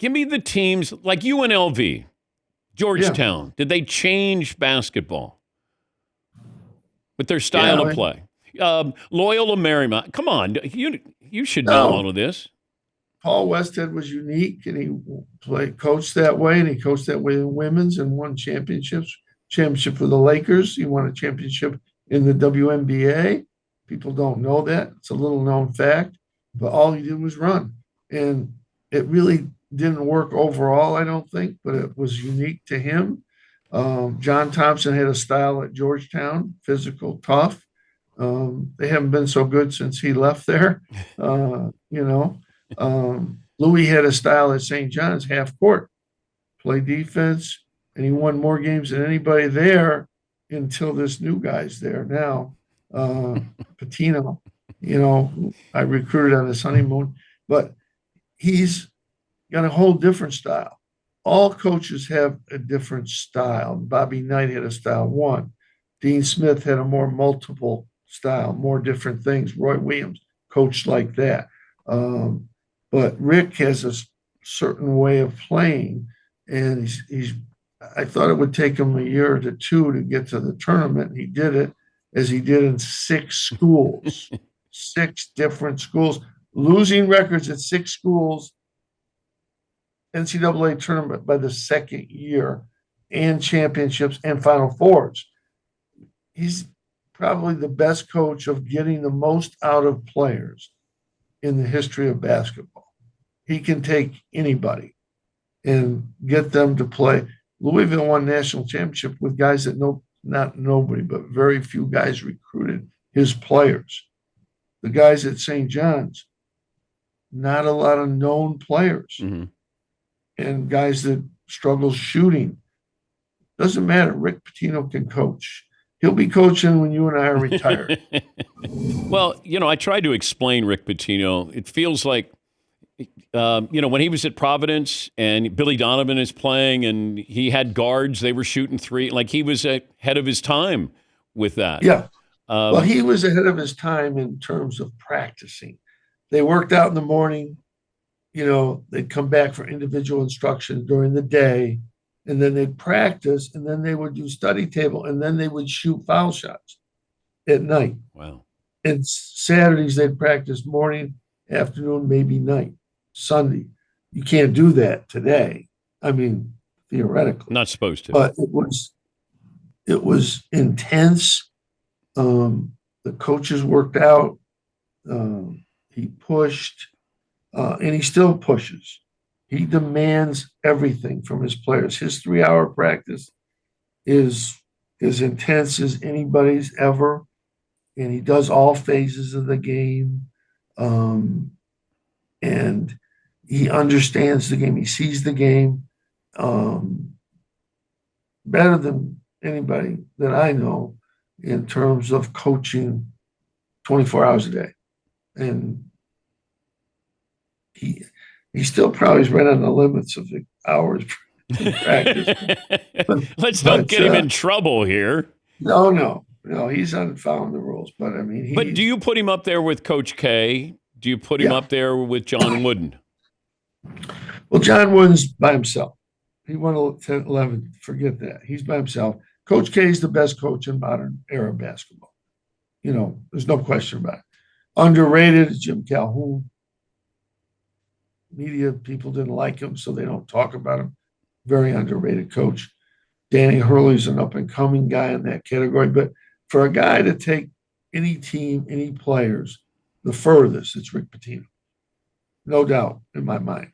Give me the teams like UNLV, Georgetown. Did they change basketball with their style of play? Loyola Marymount. Come on, you should know all of this. Paul Westhead was unique, and he coached that way, and he coached that way in women's and won championships. Championship for the Lakers. He won a championship in the WNBA. People don't know that. It's a little known fact, but all he did was run. And it really didn't work overall, I don't think, but it was unique to him. John Thompson had a style at Georgetown, physical, tough. They haven't been so good since he left there, Louis had a style at St. John's, half court, play defense, and he won more games than anybody there until this new guy's there now, Pitino. I recruited on his honeymoon, but he's got a whole different style. All coaches have a different style. Bobby Knight had a style one. Dean Smith had a more multiple style, more different things. Roy Williams coached like that. But Rick has a certain way of playing, and I thought it would take him a year to two to get to the tournament. He did it as he did in 6 schools, 6 different schools, losing records at 6 schools, NCAA tournament by the second year, and championships and Final Fours. He's probably the best coach of getting the most out of players in the history of basketball. He can take anybody and get them to play. Louisville won national championship with guys that not nobody, but very few guys recruited his players. The guys at St. John's, not a lot of known players, and guys that struggle shooting. Doesn't matter. Rick Pitino can coach. He'll be coaching when you and I are retired. Well, I tried to explain Rick Pitino. It feels like, when he was at Providence and Billy Donovan is playing and he had guards, they were shooting 3. Like he was ahead of his time with that. Yeah. Well, he was ahead of his time in terms of practicing. They worked out in the morning. They'd come back for individual instruction during the day, and then they'd practice, and then they would do study table, and then they would shoot foul shots at night. Wow. And Saturdays they'd practice morning, afternoon, maybe night. Sunday. You can't do that today. I mean, theoretically. Not supposed to. But it was intense. The coaches worked out. He pushed, and he still pushes. He demands everything from his players. His 3-hour practice is as intense as anybody's ever, and he does all phases of the game. And he understands the game. He sees the game better than anybody that I know in terms of coaching 24 hours a day. And he still probably is right on the limits of the hours in practice. Let's don't get him in trouble here. No, he's unfound the rules. But I mean, but do you put him up there with Coach K? Do you put him up there with John Wooden? Well, John Wooden's by himself. He won 10, 11. Forget that. He's by himself. Coach K is the best coach in modern era basketball. There's no question about it. Underrated is Jim Calhoun. Media people didn't like him, so they don't talk about him. Very underrated coach. Danny Hurley's an up-and-coming guy in that category. But for a guy to take any team, any players, the furthest, it's Rick Pitino. No doubt in my mind.